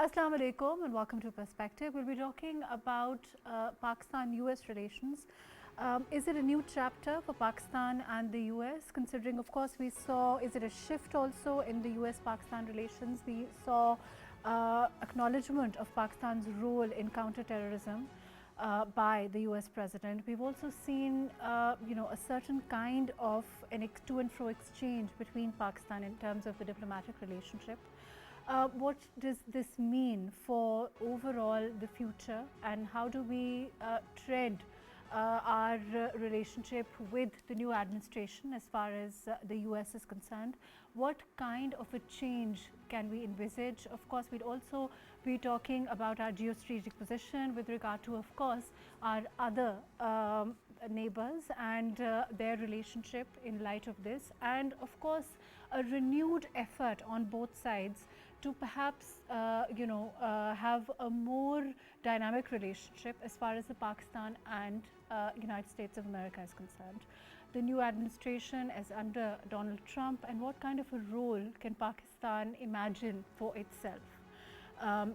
Assalamu alaikum and welcome to Perspective. We'll be talking about Pakistan-US relations. Is it a new chapter for Pakistan and the US? Considering, of course, we saw, is it a shift also in the US-Pakistan relations? We saw acknowledgement of Pakistan's role in counter-terrorism by the US president. We've also seen, a certain kind of an to and fro exchange between Pakistan in terms of the diplomatic relationship. What does this mean for overall the future, and how do we tread our relationship with the new administration as far as the US is concerned? What kind of a change can we envisage? Of course, we'd also be talking about our geostrategic position with regard to, of course, our other neighbors and their relationship in light of this, and of course a renewed effort on both sides to perhaps have a more dynamic relationship as far as the Pakistan and United States of America is concerned. The new administration is under Donald Trump, and what kind of a role can Pakistan imagine for itself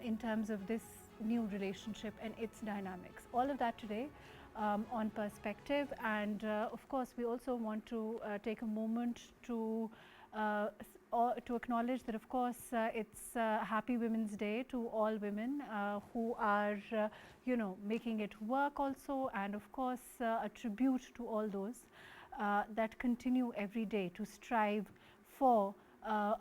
in terms of this new relationship and its dynamics? All of that today on Perspective, and of course we also want to take a moment to acknowledge that, of course, it's Happy Women's Day to all women who are, making it work also, and of course a tribute to all those that continue every day to strive for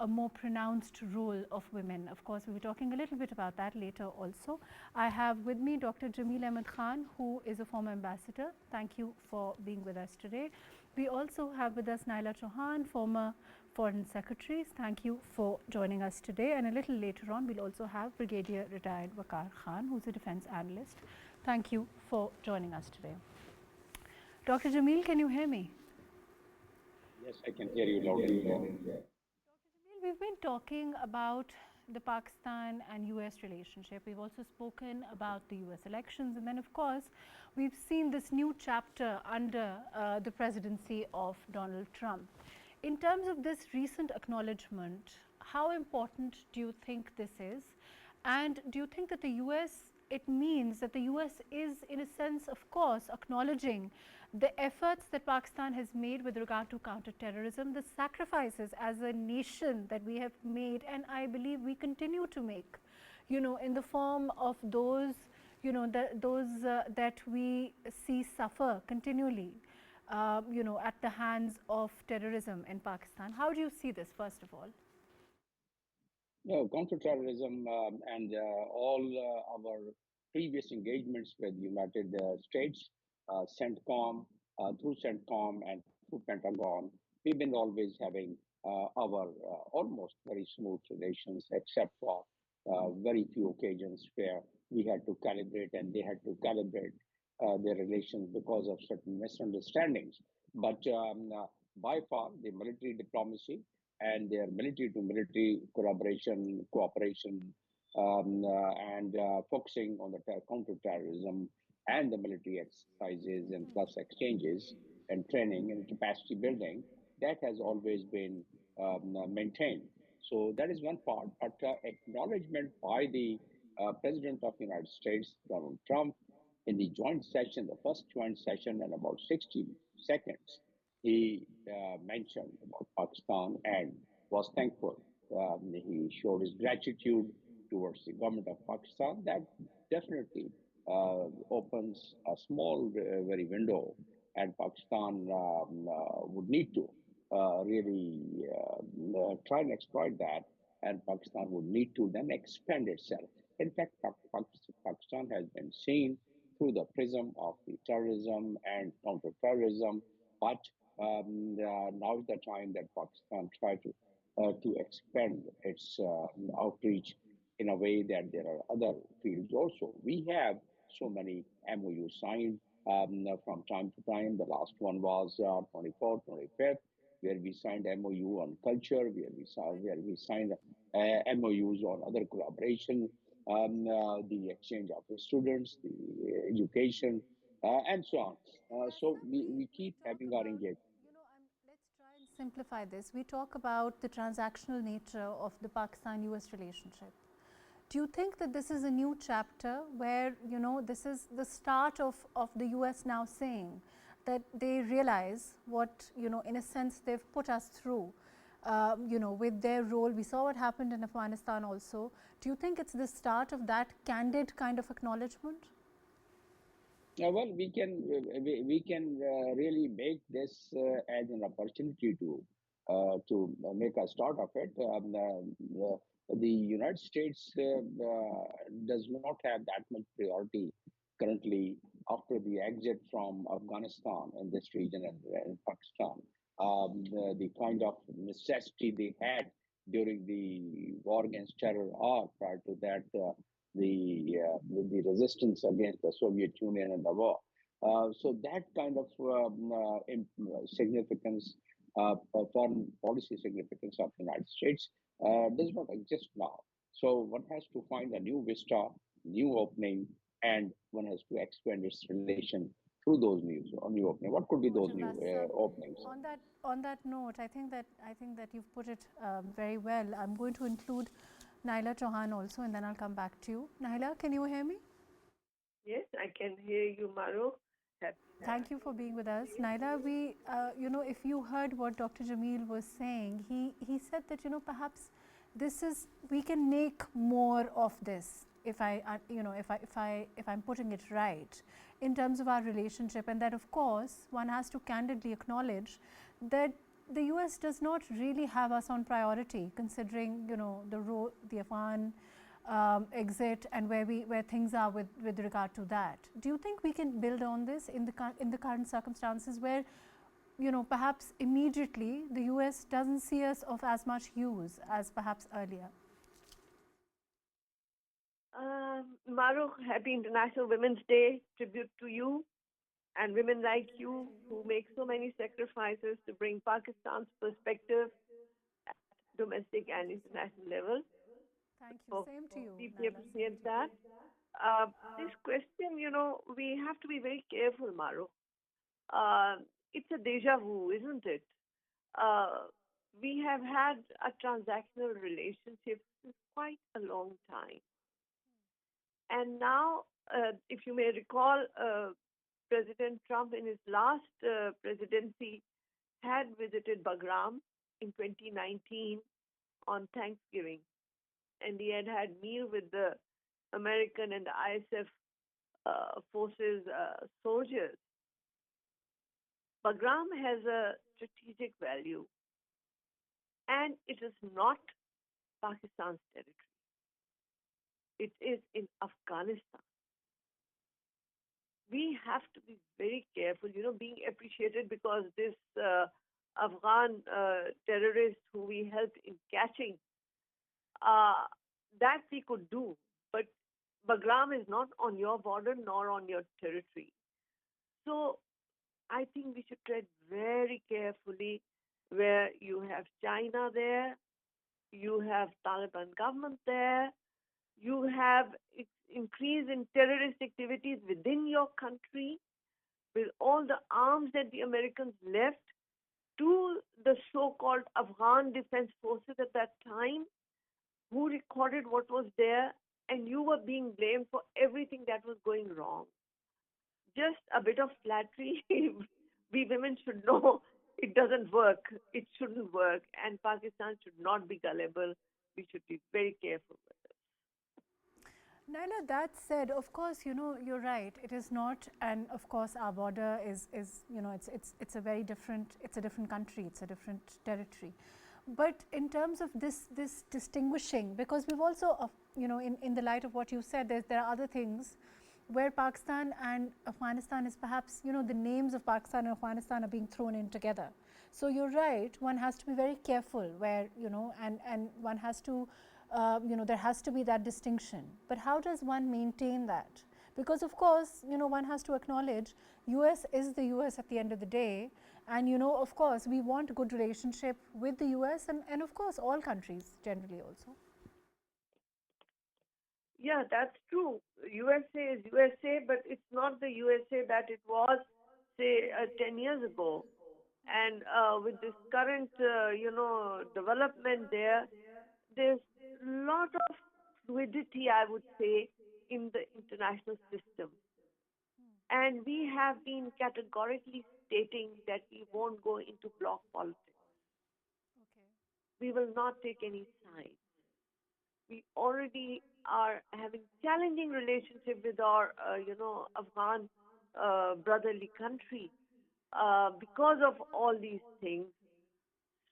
a more pronounced role of women. Of course, we'll be talking a little bit about that later also. I have with me Dr. Jamil Khan, who is a former ambassador. Thank you for being with us today. We also have with us Naela Chohan, former Foreign Secretary. Thank you for joining us today. And a little later on, we'll also have Brigadier retired Waqar Khan, who's a defense analyst. Thank you for joining us today. Dr. Jamil, can you hear me? Yes, I can hear you loud and clear. We've been talking about the Pakistan and US relationship. We've also spoken about the US elections, and then of course we've seen this new chapter under the presidency of Donald Trump. In terms of this recent acknowledgement, how important do you think this is, and do you think that the US, it means that the US is in a sense, of course, acknowledging the efforts that Pakistan has made with regard to counter-terrorism, the sacrifices as a nation that we have made, and I believe we continue to make, in the form of those, that we see suffer continually, at the hands of terrorism in Pakistan. How do you see this, first of all? No, counterterrorism and all our previous engagements with the United States, CENTCOM, through CENTCOM and through Pentagon, we've been always having our almost very smooth relations, except for very few occasions where we had to calibrate and they had to calibrate their relations because of certain misunderstandings. But by far, the military diplomacy and their military to military collaboration, cooperation, and focusing on the counter-terrorism and the military exercises and plus exchanges and training and capacity building, that has always been maintained. So that is one part. But acknowledgement by the President of the United States, Donald Trump, in the joint session, the first joint session, in about 60 seconds, he mentioned about Pakistan and was thankful. He showed his gratitude towards the government of Pakistan. That definitely opens a small, very window, and Pakistan would need to really try and exploit that, and Pakistan would need to then expand itself. In fact, Pakistan has been seen through the prism of the terrorism and counter-terrorism, but now is the time that Pakistan try to expand its outreach in a way that there are other fields also. We have so many MOUs signed from time to time. The last one was 24th, 25th, where we signed MOU on culture, where we signed MOUs on other collaboration, the exchange of the students, the education, and so on. So we keep having our engagement. Let's try and simplify this. We talk about the transactional nature of the Pakistan-US relationship. Do you think that this is a new chapter where, this is the start of the US now saying that they realize what, in a sense they've put us through, with their role? We saw what happened in Afghanistan also. Do you think it's the start of that candid kind of acknowledgement? Well, we can really make this as an opportunity to make a start of it. The United States does not have that much priority currently after the exit from Afghanistan in this region and Pakistan. The kind of necessity they had during the war against terror, or prior to that, the resistance against the Soviet Union and the war. So that kind of significance, foreign policy significance of the United States does not exist now. So one has to find a new vista, new opening, and one has to expand its relation through those new opening. What could be those new openings? On that note, I think that you've put it very well. I'm going to include Naela Chohan also, and then I'll come back to you. Naela, can you hear me? Yes, I can hear you, Mahrukh. Thank you for being with us. Naila, if you heard what Dr. Jamil was saying, he said that, perhaps we can make more of this, if I'm putting it right, in terms of our relationship, and that of course one has to candidly acknowledge that the US does not really have us on priority, considering, the Afghan exit and where things are with regard to that. Do you think we can build on this in the current circumstances where, perhaps immediately the US doesn't see us of as much use as perhaps earlier? Mahrukh, happy International Women's Day. Tribute to you and women like you who make so many sacrifices to bring Pakistan's perspective at domestic and international level. Thank you. Same to you. Deeply appreciate that. This question, we have to be very careful, Mahrukh. It's a deja vu, isn't it? We have had a transactional relationship since quite a long time. And now, if you may recall, President Trump in his last presidency had visited Bagram in 2019 on Thanksgiving. And he had meal with the American and the ISF forces soldiers. Bagram has a strategic value, and it is not Pakistan's territory. It is in Afghanistan. We have to be very careful, being appreciated because this Afghan terrorist who we helped in catching, that we could do. But Bagram is not on your border nor on your territory. So I think we should tread very carefully where you have China there, you have Taliban government there, you have increase in terrorist activities within your country with all the arms that the Americans left to the so-called Afghan defense forces at that time, who recorded what was there, and you were being blamed for everything that was going wrong. Just a bit of flattery, we women should know it doesn't work. It shouldn't work. And Pakistan should not be gullible. We should be very careful with it. Naila, that said, of course, you're right. It is not, and of course, our border is it's a very different, it's a different country, it's a different territory. But in terms of this distinguishing, because we've also, in the light of what you said, there are other things where Pakistan and Afghanistan is perhaps, the names of Pakistan and Afghanistan are being thrown in together. So you're right, one has to be very careful where, and one has to, there has to be that distinction. But how does one maintain that? Because of course, one has to acknowledge US is the US at the end of the day, and of course, we want a good relationship with the US and of course, all countries generally also. Yeah, that's true. USA is USA, but it's not the USA that it was, say, 10 years ago. And with this current, development there's a lot of fluidity, I would say, in the international system. And we have been categorically stating that we won't go into bloc politics. Okay. We will not take any sides. We already are having challenging relationship with our, Afghan brotherly country because of all these things.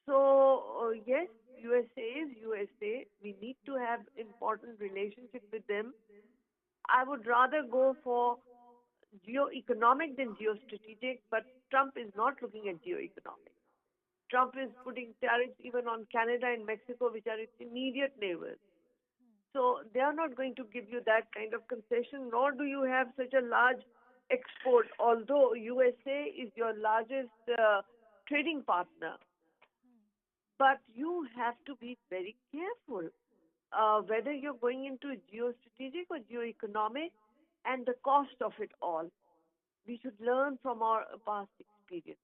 So yes, USA is USA. We need to have important relationship with them. I would rather go for geo-economic than geostrategic, but Trump is not looking at geo-economic. Trump is putting tariffs even on Canada and Mexico, which are its immediate neighbors. So they are not going to give you that kind of concession, nor do you have such a large export, although USA is your largest trading partner. But you have to be very careful whether you're going into geostrategic or geoeconomic and the cost of it all. We should learn from our past experience.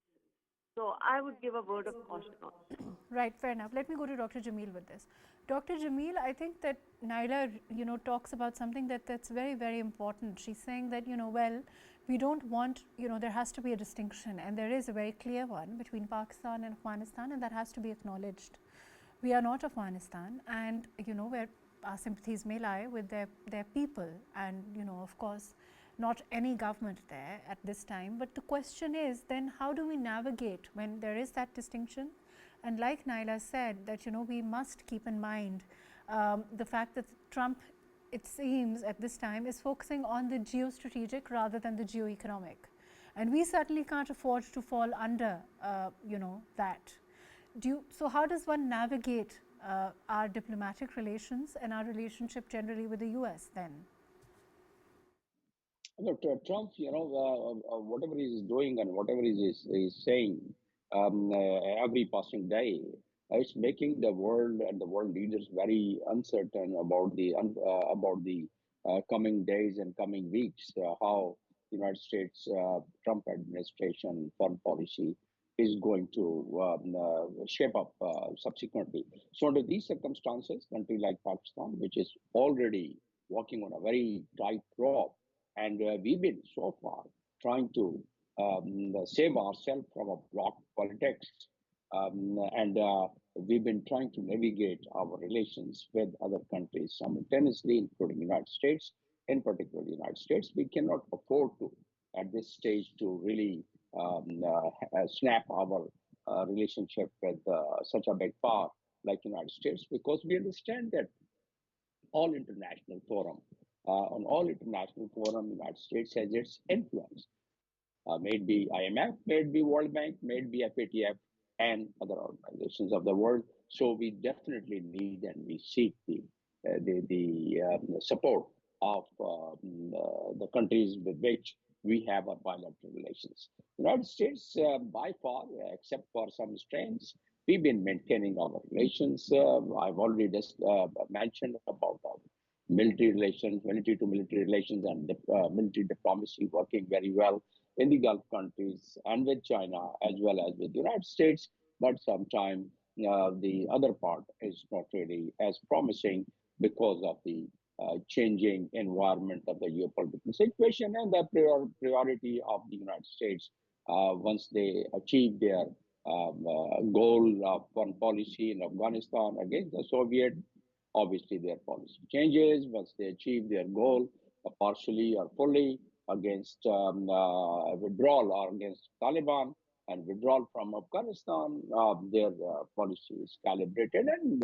So I would give a word of caution on this. Right, fair enough. Let me go to Dr. Jamil with this. Dr. Jamil, I think that Naela, talks about something that's very, very important. She's saying that, well, we don't want, there has to be a distinction, and there is a very clear one between Pakistan and Afghanistan, and that has to be acknowledged. We are not Afghanistan, and, where our sympathies may lie with their people, and, of course, not any government there at this time. But the question is then, how do we navigate when there is that distinction? And like Naela said, that we must keep in mind the fact that Trump, it seems at this time, is focusing on the geostrategic rather than the geoeconomic, and we certainly can't afford to fall under that. So how does one navigate our diplomatic relations and our relationship generally with the US then? Look, Trump, whatever he is doing and whatever he is saying every passing day, it's making the world and the world leaders very uncertain about the coming days and coming weeks. How the United States Trump administration foreign policy is going to shape up subsequently. So under these circumstances, country like Pakistan, which is already walking on a very tight rope, and we've been so far trying to save ourselves from a bloc politics. And we've been trying to navigate our relations with other countries simultaneously, including the United States, in particular the United States. We cannot afford to, at this stage, to really snap our relationship with such a big power like the United States, because we understand that all international forum, on all international forum, the United States has its influence. May it be IMF, may it be World Bank, may it be FATF, and other organizations of the world. So we definitely need and we seek the support of the countries with which we have our bilateral relations. The United States, by far, except for some strains, we've been maintaining our relations. I've already just mentioned about our military relations, military to military relations, and military diplomacy working very well in the Gulf countries and with China as well as with the United States. But sometimes the other part is not really as promising because of the changing environment of the geopolitical situation and the priority of the United States once they achieve their goal of foreign policy in Afghanistan against the Soviet. Obviously, their policy changes once they achieve their goal, partially or fully, against withdrawal or against Taliban and withdrawal from Afghanistan. Their policy is calibrated, and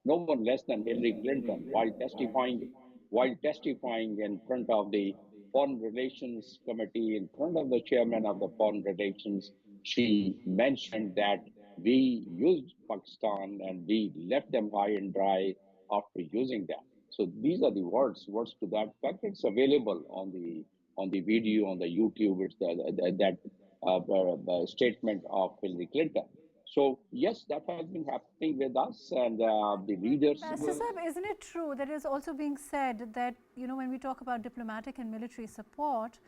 no one less than Hillary Clinton, while testifying in front of the Foreign Relations Committee, in front of the chairman of the Foreign Relations, she mentioned that we used Pakistan and we left them high and dry after using them. So these are the words to that fact. It's available on the video on the YouTube. It's that statement of Hillary Clinton. So yes, that has been happening with us and the leaders. Pastor Saab, isn't it true that it is also being said that when we talk about diplomatic and military support,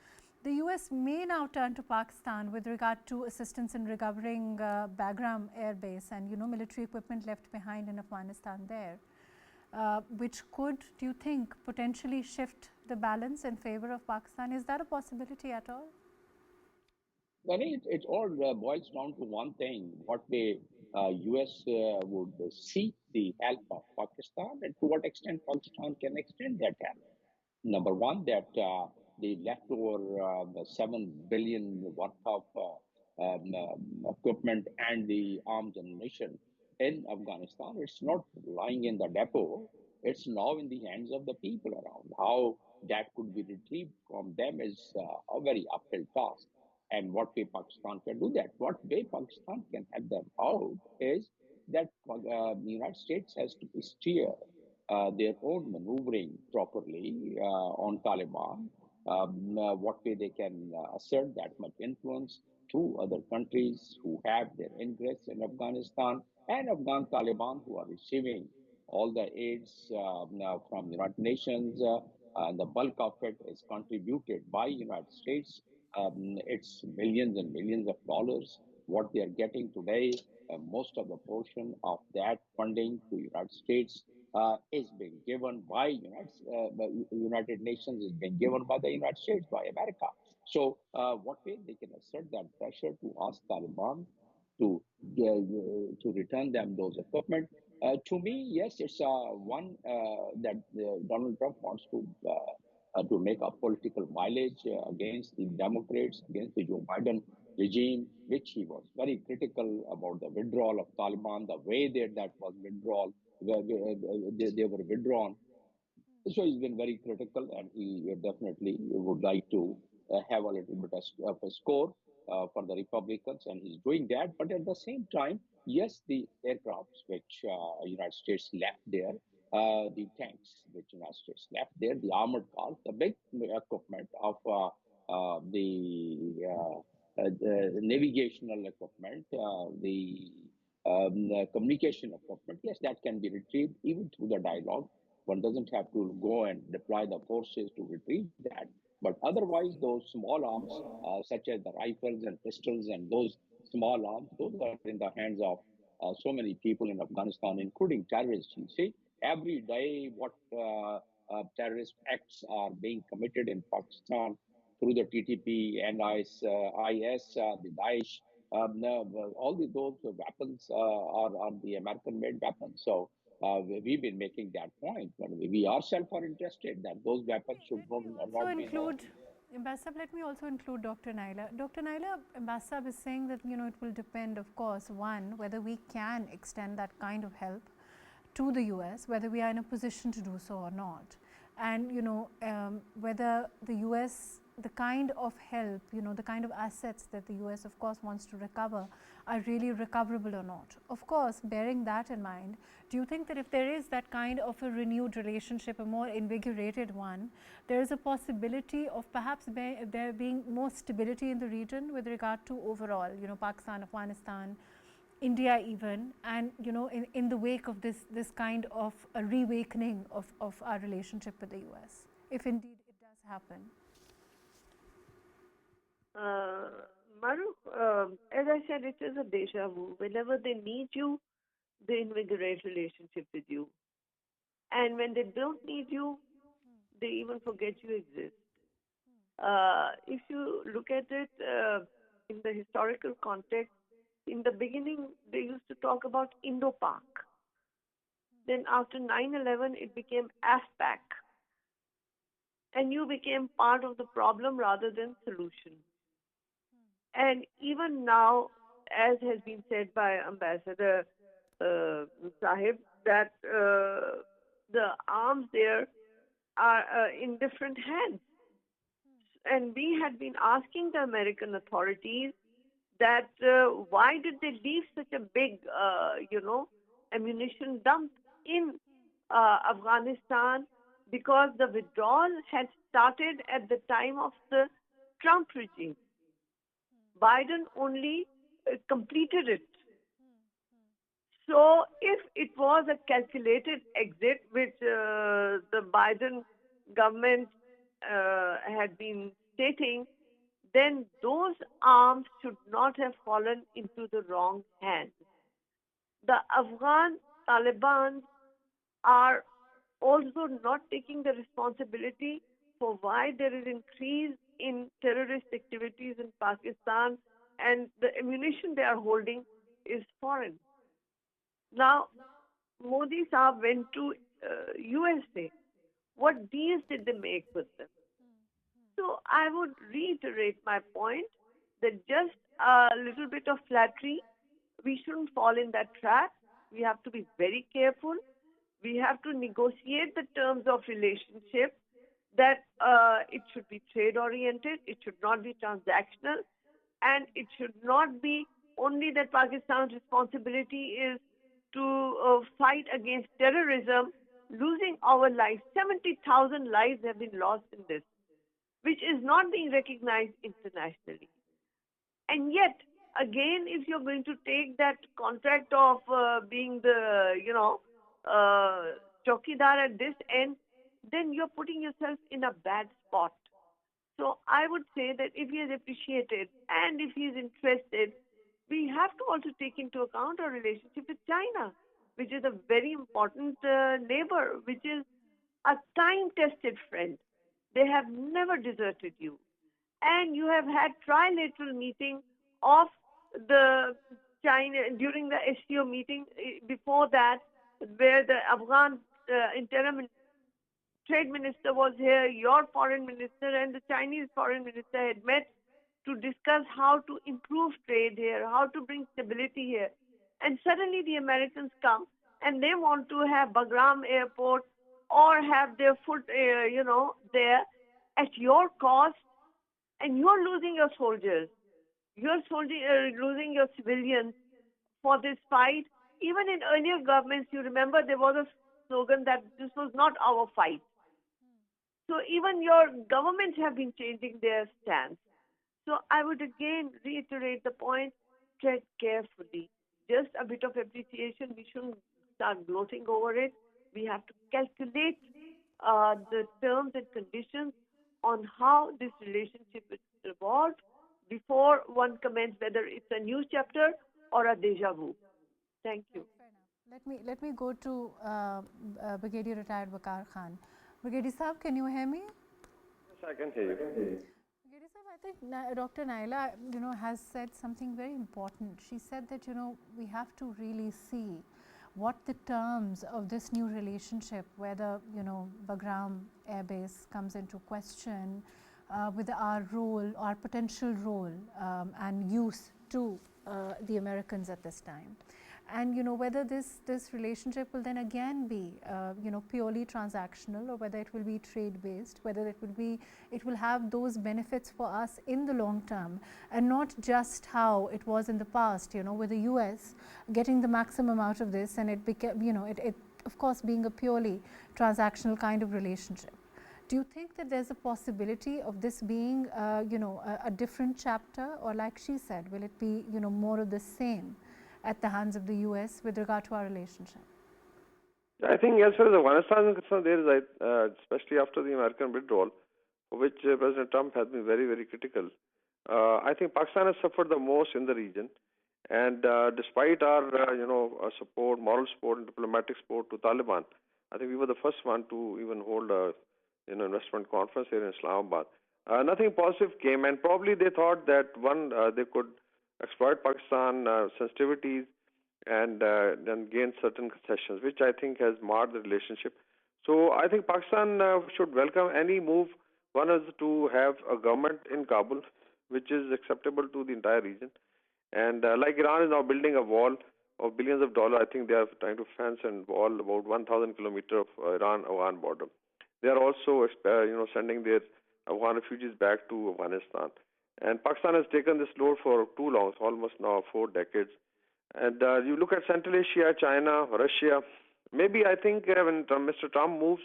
the US may now turn to Pakistan with regard to assistance in recovering Bagram Air Base and military equipment left behind in Afghanistan there. which could, do you think, potentially shift the balance in favor of Pakistan? Is that a possibility at all? Well, it all boils down to one thing: what the U.S. Would seek the help of Pakistan, and to what extent Pakistan can extend that help. Number one, that the leftover 7 billion worth of equipment and the arms and ammunition in Afghanistan, it's not lying in the depot. It's now in the hands of the people around. How that could be retrieved from them is a very uphill task. And what way Pakistan can do that? What way Pakistan can help them out is that the United States has to steer their own maneuvering properly on Taliban, what way they can assert that much influence through other countries who have their interests in Afghanistan and Afghan Taliban who are receiving all the aids now from United Nations, and the bulk of it is contributed by United States. It's millions and millions of dollars. What they are getting today, most of the portion of that funding to United States is being given by United Nations, is being given by the United States, by America. So, what way they can assert that pressure to ask Taliban to return them those equipment? To me, yes, it's one that Donald Trump wants to make a political mileage against the Democrats, against the Joe Biden regime, which he was very critical about the withdrawal of Taliban, the way that was withdrawal, they were withdrawn. So he's been very critical, and he definitely would like to have a little bit of a score for the Republicans, and he's doing that. But at the same time, yes, the aircrafts which United States left there, the tanks which United States left there, the armored cars, the big equipment of the navigational equipment, the communication equipment, yes, that can be retrieved even through the dialogue. One doesn't have to go and deploy the forces to retrieve that. But otherwise, those small arms, such as the rifles and pistols and those small arms, those are in the hands of so many people in Afghanistan, including terrorists. You see, every day what terrorist acts are being committed in Pakistan through the TTP, NIS, IS, the Daesh. All those weapons are the American-made weapons. So we've been making that point, but we ourselves are interested that those weapons should Let me also not be there. include, Ambassador, let me also include Dr. Naela. Dr. Naela, Ambassador is saying that, it will depend, of course, one, whether we can extend that kind of help to the US, whether we are in a position to do so or not. And, whether the US, the kind of help, the kind of assets that the US, of course, wants to recover are really recoverable or not. Of course, bearing that in mind, do you think that if there is that kind of a renewed relationship, a more invigorated one, there is a possibility of perhaps there being more stability in the region with regard to overall, Pakistan, Afghanistan, India even, and in the wake of this kind of a reawakening of our relationship with the US, if indeed it does happen? Mahrukh, as I said, it is a deja vu. Whenever they need you, they invigorate relationship with you. And when they don't need you, they even forget you exist. If you look at it in the historical context, in the beginning, they used to talk about Indo-Pak. Then after 9/11, it became AFPAC. And you became part of the problem rather than solution. And even now, as has been said by Ambassador Sahib, that the arms there are in different hands. And we had been asking the American authorities that why did they leave such a big, ammunition dump in Afghanistan? Because the withdrawal had started at the time of the Trump regime. Biden only completed it. So if it was a calculated exit, which the Biden government had been stating, then those arms should not have fallen into the wrong hands. The Afghan Taliban are also not taking the responsibility for why there is increase in terrorist activities in Pakistan, and the ammunition they are holding is foreign. Now, Modi Saab went to USA. What deals did they make with them? So I would reiterate my point that just a little bit of flattery, we shouldn't fall in that trap. We have to be very careful. We have to negotiate the terms of relationship, that it should be trade oriented, it should not be transactional, and it should not be only that Pakistan's responsibility is to fight against terrorism, losing our lives. 70,000 lives have been lost in this, which is not being recognized internationally. And yet, again, if you're going to take that contract of being the, chokidar at this end, then you're putting yourself in a bad spot. So I would say that if he is appreciated and if he is interested, we have to also take into account our relationship with China, which is a very important neighbor, which is a time-tested friend. They have never deserted you. And you have had trilateral meeting of the China during the SCO meeting before that, where the Afghan interim trade minister was here, your foreign minister and the Chinese foreign minister had met to discuss how to improve trade here, how to bring stability here. And suddenly the Americans come and they want to have Bagram airport or have their foot, there at your cost, and you're losing your soldiers. You're losing your civilians for this fight. Even in earlier governments, you remember there was a slogan that this was not our fight. So even your governments have been changing their stance. So I would again reiterate the point, tread carefully. Just a bit of appreciation, we shouldn't start gloating over it. We have to calculate the terms and conditions on how this relationship is evolved before one comments whether it's a new chapter or a deja vu. Thank you. Fair enough. Let me go to Brigadier Retired Waqar Khan. Brigadier Saab, can you hear me? Yes, I can hear you. Brigadier Saab, I think Dr. Naela, has said something very important. She said that, we have to really see what the terms of this new relationship, whether, Bagram Air Base comes into question, with our role, our potential role and use to the Americans at this time. And whether this relationship will then again be purely transactional, or whether it will be trade based, whether it will have those benefits for us in the long term, and not just how it was in the past, with the US getting the maximum out of this, and it became, it of course being a purely transactional kind of relationship. Do you think that there's a possibility of this being a different chapter, or like she said, will it be more of the same at the hands of the US with regard to our relationship? I think as far as Afghanistan is concerned, there is, especially after the American withdrawal, for which President Trump has been very, very critical. I think Pakistan has suffered the most in the region, and despite our, support, moral support, and diplomatic support to Taliban, I think we were the first one to even hold a, investment conference here in Islamabad. Nothing positive came, and probably they thought that they could exploit Pakistan sensitivities and then gain certain concessions, which I think has marred the relationship. So I think Pakistan should welcome any move. One is to have a government in Kabul which is acceptable to the entire region. And like Iran is now building a wall of billions of dollars, I think they are trying to fence and wall about 1,000 kilometers of Iran-Afghan border. They are also, sending their Afghan refugees back to Afghanistan. And Pakistan has taken this load for too long, almost now 4 decades. And you look at Central Asia, China, Russia, maybe I think when Mr. Trump moves,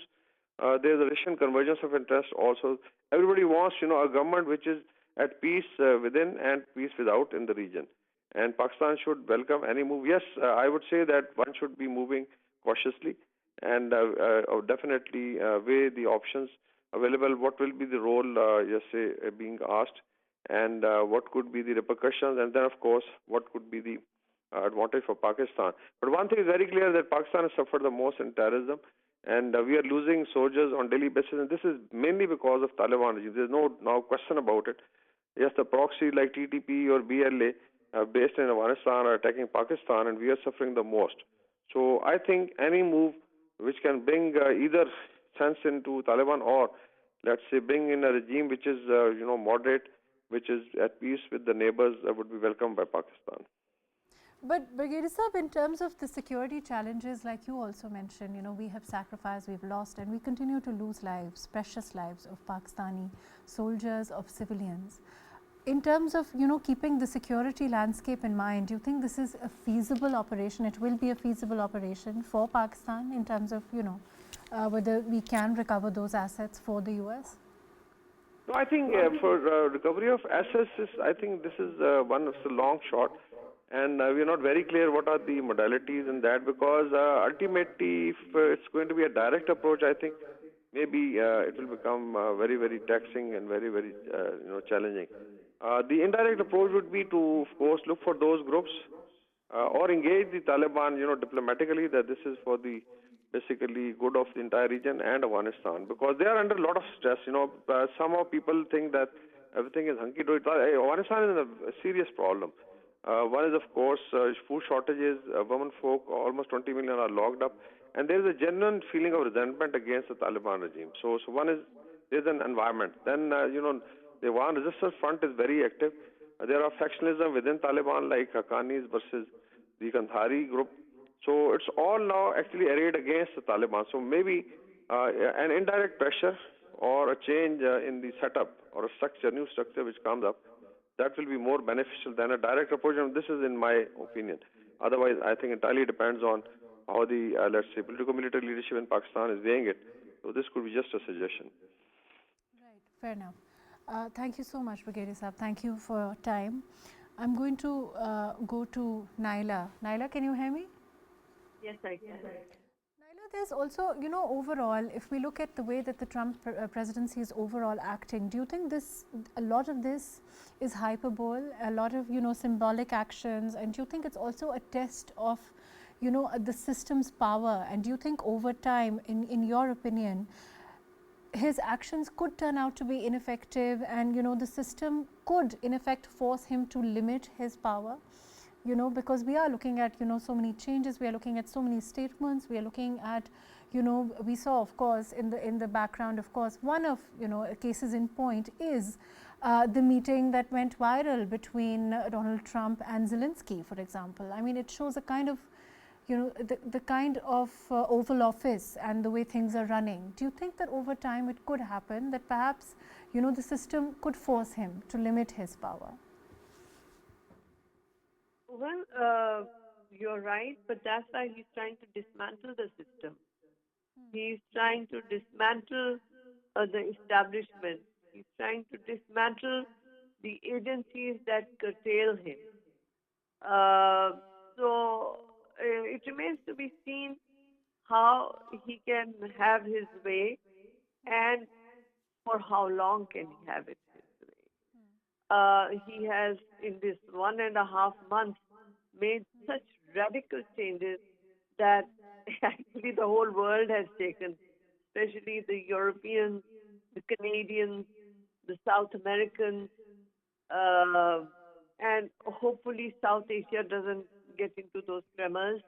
there's a Russian convergence of interest also. Everybody wants, a government which is at peace within and peace without in the region. And Pakistan should welcome any move. Yes, I would say that one should be moving cautiously and definitely weigh the options available. What will be the role, being asked, and what could be the repercussions, and then, of course, what could be the advantage for Pakistan. But one thing is very clear, that Pakistan has suffered the most in terrorism, and we are losing soldiers on daily basis, and this is mainly because of Taliban regime. There's no now question about it. Yes, the proxy like TTP or BLA based in Afghanistan are attacking Pakistan, and we are suffering the most. So I think any move which can bring either sense into Taliban, or let's say bring in a regime which is moderate, which is at peace with the neighbors, would be welcomed by Pakistan. But Brigadier Saab, in terms of the security challenges, like you also mentioned, we have sacrificed, we've lost, and we continue to lose lives, precious lives of Pakistani soldiers, of civilians. In terms of, keeping the security landscape in mind, do you think this is a feasible operation? It will be a feasible operation for Pakistan in terms of, whether we can recover those assets for the US? No, I think for recovery of assets, I think this is one of the long shot, and we are not very clear what are the modalities in that, because ultimately, if it's going to be a direct approach, I think maybe it will become very, very taxing and very, very challenging. The indirect approach would be to, of course, look for those groups or engage the Taliban, diplomatically, that this is for the basically good of the entire region and Afghanistan, because they are under a lot of stress. Somehow people think that everything is hunky-dory. Afghanistan is in a serious problem. One is, of course, food shortages. Women folk, almost 20 million, are locked up, and there is a genuine feeling of resentment against the Taliban regime. So one is, there's an environment. Then the Afghan Resistance Front is very active. There are factionalism within Taliban, like Haqqanis versus the Kandhari group. So it's all now actually arrayed against the Taliban. So maybe an indirect pressure or a change in the setup or a structure, new structure which comes up, that will be more beneficial than a direct approach. And this is in my opinion. Otherwise, I think entirely depends on how the, let's say, political military leadership in Pakistan is weighing it. So this could be just a suggestion. Right, fair enough. Thank you so much, Brigadier Saab. Thank you for your time. I'm going to go to Naela. Naela, can you hear me? Yes, I can. Naila, there's also, overall, if we look at the way that the Trump presidency is overall acting, do you think a lot of this is hyperbole, a lot of, symbolic actions, and do you think it's also a test of, the system's power? And do you think over time, in your opinion, his actions could turn out to be ineffective, and, the system could, in effect, force him to limit his power? Because we are looking at, so many changes, we are looking at so many statements, we are looking at, we saw, of course, in the background, of course, one of, cases in point is the meeting that went viral between Donald Trump and Zelensky, for example. I mean, it shows a kind of, the kind of Oval Office and the way things are running. Do you think that over time it could happen that perhaps, the system could force him to limit his power? Well, you're right, but that's why he's trying to dismantle the system. He's trying to dismantle the establishment. He's trying to dismantle the agencies that curtail him. So it remains to be seen how he can have his way, and for how long can he have it his way. He has, in this 1.5 months, made such radical changes that actually the whole world has taken, especially the Europeans, the Canadians, the South Americans, and hopefully South Asia doesn't get into those tremors.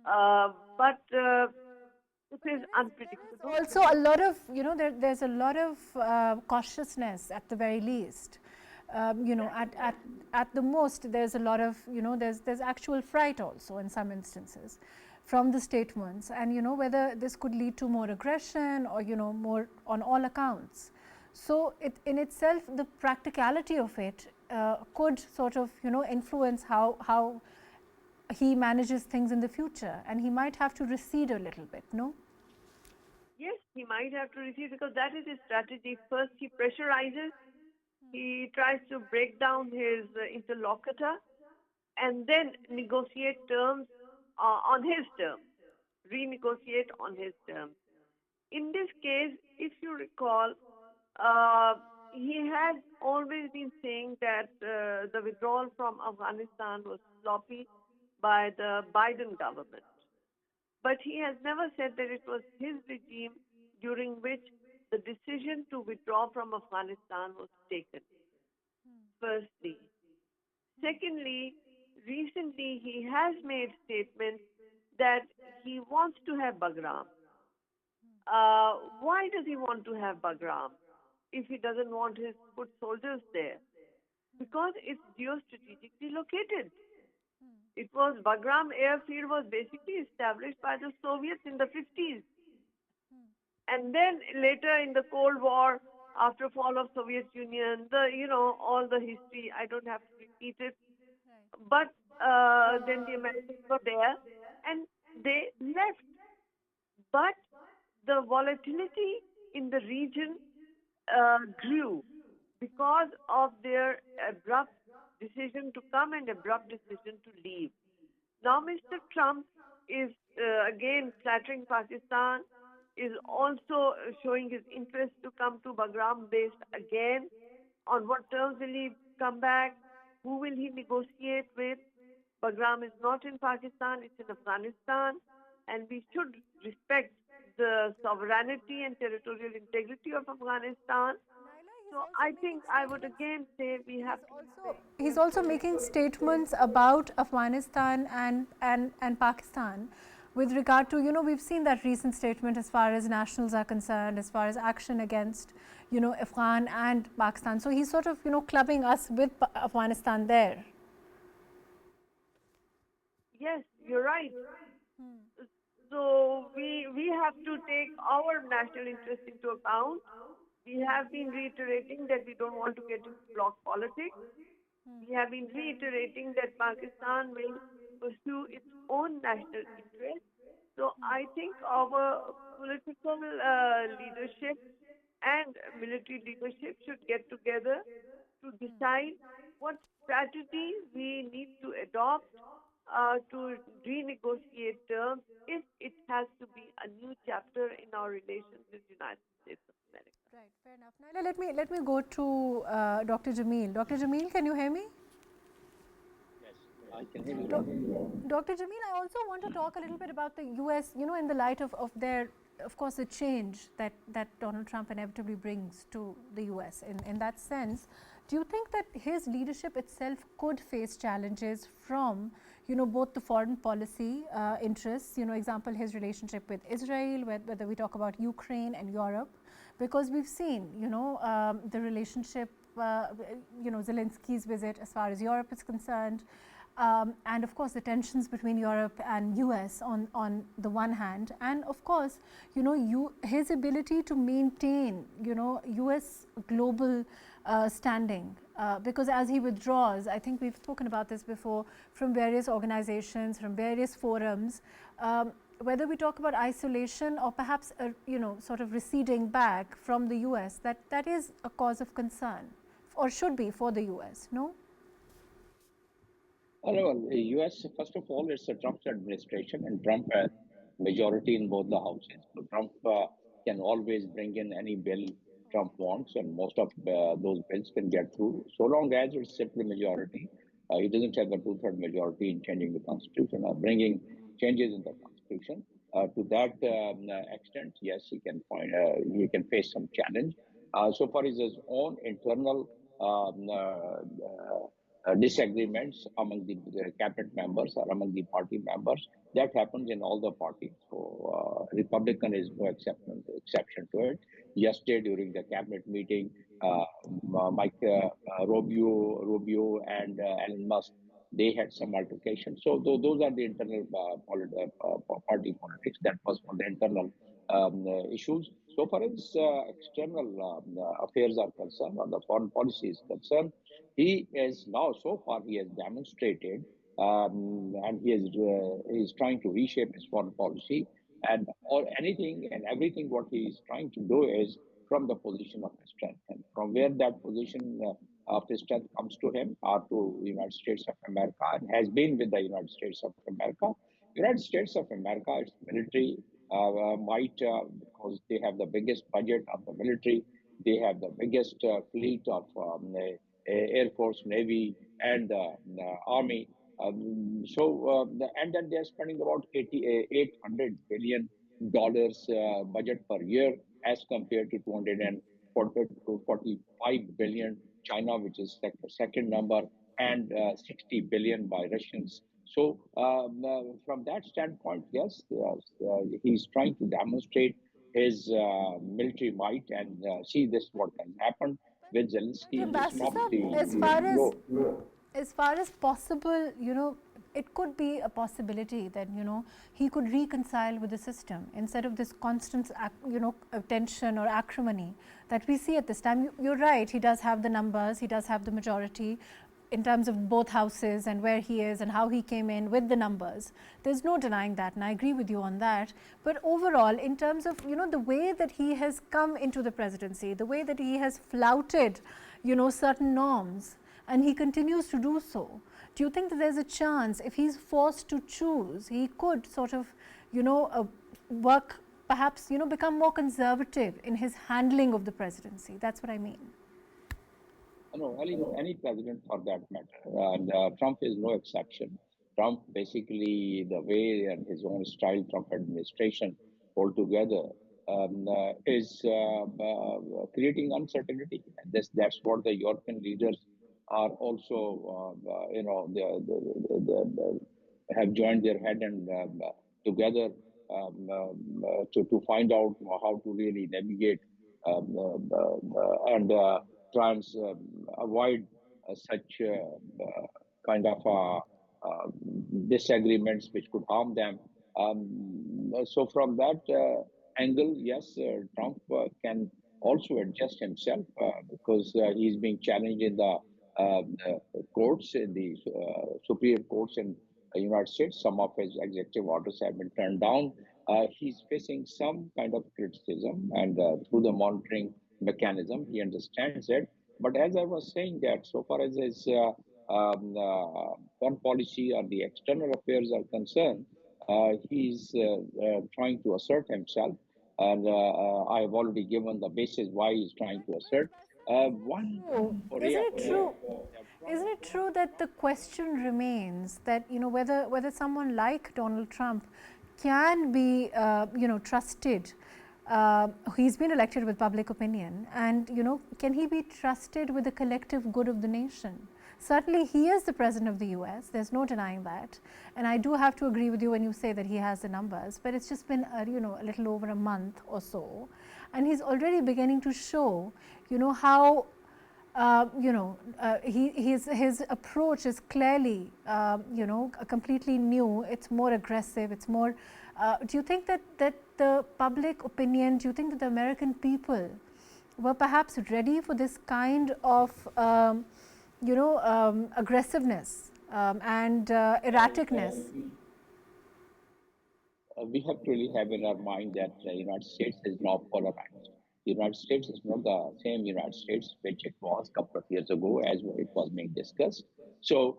But it is unpredictable. Also a lot of, there's a lot of cautiousness at the very least. At the most, there's a lot of, there's actual fright also in some instances from the statements, and whether this could lead to more aggression or more on all accounts. So it in itself, the practicality of it could sort of influence how he manages things in the future, and he might have to recede a little bit. No? Yes, he might have to recede, because that is his strategy. First, he pressurizes. He tries to break down his interlocutor and then negotiate terms on his terms, renegotiate on his terms. In this case, if you recall, he had always been saying that the withdrawal from Afghanistan was sloppy by the Biden government. but he has never said that it was his regime during which the decision to withdraw from Afghanistan was taken, firstly. Secondly, recently he has made statements that he wants to have Bagram. Why does he want to have Bagram if he doesn't want his foot soldiers there? Because it's geostrategically located. It was Bagram airfield was basically established by the Soviets in the 50s. And then later in the Cold War, after fall of Soviet Union, all the history, I don't have to repeat it. But then the Americans were there and they left. But the volatility in the region grew because of their abrupt decision to come and abrupt decision to leave. Now, Mr. Trump is again flattering Pakistan, is also showing his interest to come to Bagram base again. On what terms will he come back? Who will he negotiate with? Bagram is not in Pakistan, it's in Afghanistan, and we should respect the sovereignty and territorial integrity of Afghanistan. So I think I would again say we have to be very He's also careful. making statements about Afghanistan and Pakistan with regard to, we've seen that recent statement as far as nationals are concerned, as far as action against, Afghan and Pakistan. So he's sort of, clubbing us with Afghanistan there. Yes, you're right. So we have to take our national interest into account. We have been reiterating that we don't want to get into bloc politics. We have been reiterating that Pakistan will pursue its own national interest. So I think our political leadership and military leadership should get together to decide what strategy we need to adopt to renegotiate terms if it has to be a new chapter in our relations with the United States of America. Right, fair enough. Naila, let me go to Dr. Jamil. Dr. Jamil, can you hear me? Yes, I can hear you well. Dr. Jamil, I also want to talk a little bit about the US, in the light of their, of course, the change that Donald Trump inevitably brings to the US. In that sense, do you think that his leadership itself could face challenges from, both the foreign policy interests, example, his relationship with Israel, whether we talk about Ukraine and Europe, because we've seen, the relationship, Zelensky's visit as far as Europe is concerned, and of course the tensions between Europe and US on the one hand, and of course his ability to maintain US global standing, because as he withdraws, I think we've spoken about this before, from various organizations, from various forums, whether we talk about isolation or perhaps sort of receding back from the US, that is a cause of concern, or should be, for the US, no? Well, the U.S., first of all, it's a Trump's administration, and Trump has majority in both the houses. So Trump can always bring in any bill Trump wants, and most of those bills can get through, so long as it's simple majority. He doesn't have a two-third majority in changing the constitution or bringing changes in the constitution. To that extent, yes, he can face some challenge. So far as his own internal disagreements among the cabinet members or among the party members. That happens in all the parties. So Republican is no exception to it. Yesterday during the cabinet meeting, Mike Rubio and Elon Musk, they had some altercation. So those are the internal party politics. That was for the internal issues. So far as external affairs are concerned, or the foreign policy is concerned, he is now, so far, he has demonstrated, and he is trying to reshape his foreign policy, and or anything and everything what he is trying to do is from the position of strength, and from where that position of strength comes to him or to the United States of America, and has been with the United States of America. United States of America, its military might, because they have the biggest budget of the military, they have the biggest fleet of Air Force, Navy, and Army. And then they're spending about $800 billion budget per year as compared to 240 to 45 billion China, which is second number, and 60 billion by Russians. So from that standpoint, yes, he's trying to demonstrate his military might, and see this what has happened with But Zelensky. He Ambassador stopped Saab, the as far as possible, it could be a possibility that he could reconcile with the system instead of this constant tension or acrimony that we see at this time. You're right, he does have the numbers, he does have the majority in terms of both houses and where he is and how he came in with the numbers. There's no denying that, and I agree with you on that. But overall, in terms of the way that he has come into the presidency, the way that he has flouted certain norms, and he continues to do so, do you think that there's a chance, if he's forced to choose, he could sort of work, perhaps become more conservative in his handling of the presidency? That's what I mean. No, any president for that matter. And Trump is no exception. Trump, basically, the way and his own style, Trump administration altogether, is creating uncertainty. And that's what the European leaders are also, have joined their head and together to find out how to really navigate and try and avoid such kind of disagreements which could harm them. So from that angle, yes, Trump can also adjust himself because he's being challenged in the courts, in the superior courts in the United States. Some of his executive orders have been turned down. He's facing some kind of criticism, and through the monitoring mechanism, he understands it. But as I was saying, that so far as his foreign policy or the external affairs are concerned, he's trying to assert himself. And I have already given the basis why he's trying to assert. Isn't it true that the question remains that whether someone like Donald Trump can be trusted? He's been elected with public opinion, and can he be trusted with the collective good of the nation? Certainly, he is the president of the US. There's no denying that, and I do have to agree with you when you say that he has the numbers. But it's just been a little over a month or so, and he's already beginning to show how his approach is clearly completely new. It's more aggressive. It's more. Do you think that the public opinion? Do you think that the American people were perhaps ready for this kind of aggressiveness and erraticness? We have to really have in our mind that the United States is now polarized. The United States is not the same United States which it was a couple of years ago as it was being discussed. So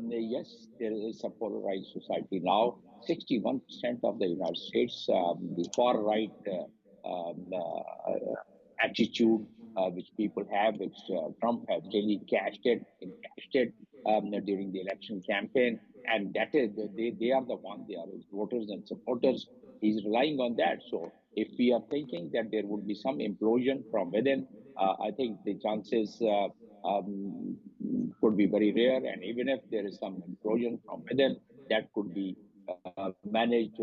yes, there is a polarized society now. 61% of the United States, the far right attitude which people have, which Trump has really cashed it during the election campaign, and that is they are the one, they are his voters and supporters. He's relying on that. So if we are thinking that there would be some implosion from within, I think the chances could be very rare. And even if there is some implosion from within, that could be managed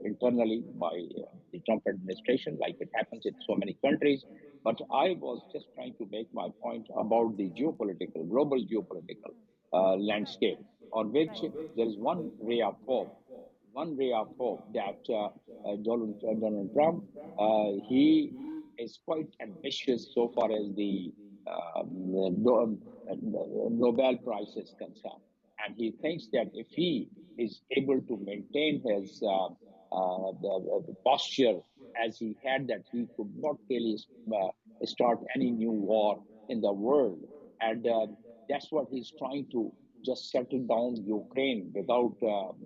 internally by the Trump administration, like it happens in so many countries. But I was just trying to make my point about the global geopolitical landscape, on which there is one ray of hope. One ray of hope that Donald Trump, he is quite ambitious so far as the Nobel Prize is concerned. And he thinks that if he is able to maintain his the posture as he had, that he could not really start any new war in the world. And that's what he's trying to just settle down Ukraine without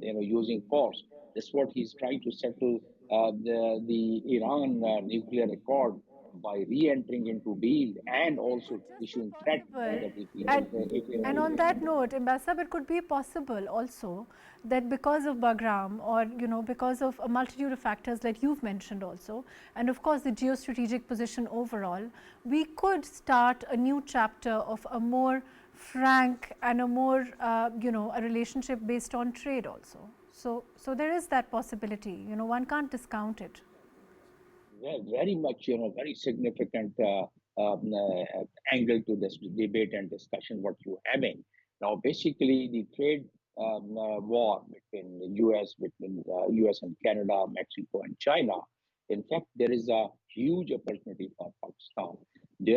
using force. That's what he's trying to settle the Iran nuclear accord by re-entering into deal and also Could just be issuing threat possible. that And on that note, Ambassador, it could be possible also that because of Bagram, or because of a multitude of factors that you've mentioned also, and of course the geostrategic position overall, we could start a new chapter of a more frank and a more a relationship based on trade also. So there is that possibility. One can't discount it. very much, very significant angle to this debate and discussion what you're having. Now, basically, the trade war between the US and Canada, Mexico, and China. In fact, there is a huge opportunity for Pakistan. We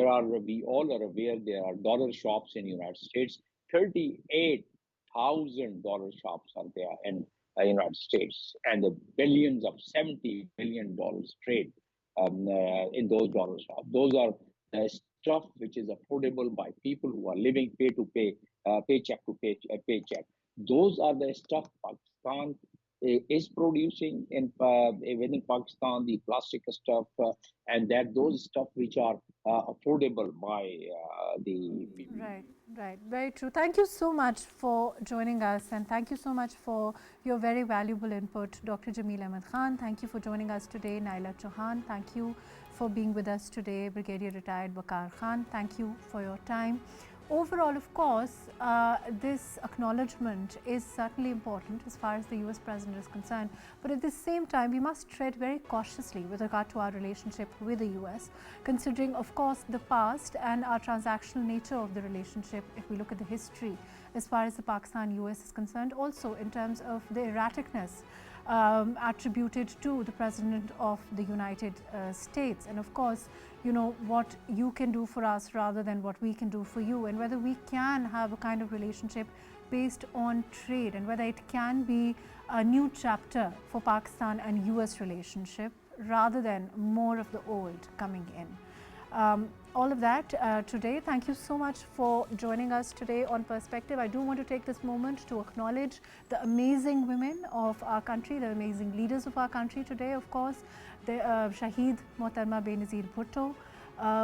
all are aware, there are dollar shops in the United States. $38,000 shops are there in the United States, and the billions of $70 billion trade in those dollar shops. Those are stuff which is affordable by people who are living paycheck to paycheck. Those are the stuff Pakistan is producing within Pakistan, the plastic stuff, and those stuff which are affordable by the people. Right, right, very true. Thank you so much for joining us, and thank you so much for your very valuable input, Dr. Jamil Ahmed Khan. Thank you for joining us today, Naela Chohan. Thank you for being with us today, Brigadier Retired Waqar Khan. Thank you for your time. Overall, of course, this acknowledgement is certainly important as far as the US President is concerned, but at the same time, we must tread very cautiously with regard to our relationship with the US, considering, of course, the past and our transactional nature of the relationship. If we look at the history as far as the Pakistan-US is concerned, also in terms of the erraticness attributed to the President of the United States, and of course, what you can do for us rather than what we can do for you, and whether we can have a kind of relationship based on trade, and whether it can be a new chapter for Pakistan and US relationship rather than more of the old coming in. All of that today. Thank you so much for joining us today on Perspective. I do want to take this moment to acknowledge the amazing women of our country, the amazing leaders of our country today. Of course, the Shahid Mohtarma Benazir Bhutto,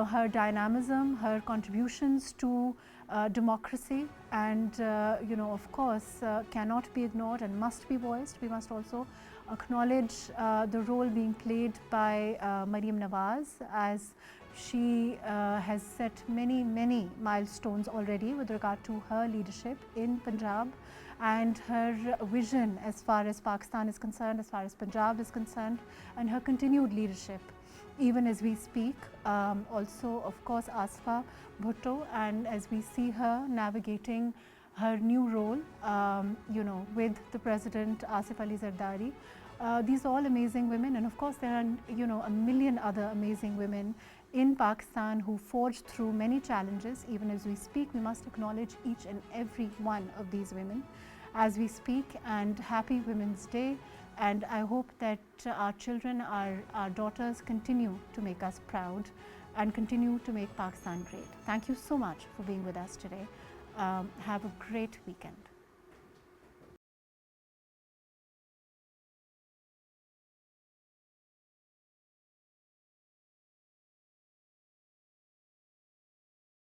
her dynamism, her contributions to democracy, and of course, cannot be ignored and must be voiced. We must also acknowledge the role being played by Maryam Nawaz, as she has set many milestones already with regard to her leadership in Punjab and her vision as far as Pakistan is concerned, as far as Punjab is concerned, and her continued leadership even as we speak. Also, of course, Asfa Bhutto, and as we see her navigating her new role, with the President Asif Ali Zardari. These are all amazing women, and of course there are a million other amazing women in Pakistan who forged through many challenges. Even as we speak, we must acknowledge each and every one of these women as we speak. And happy Women's Day, and I hope that our children, our daughters continue to make us proud and continue to make Pakistan great. Thank you so much for being with us today. Have a great weekend.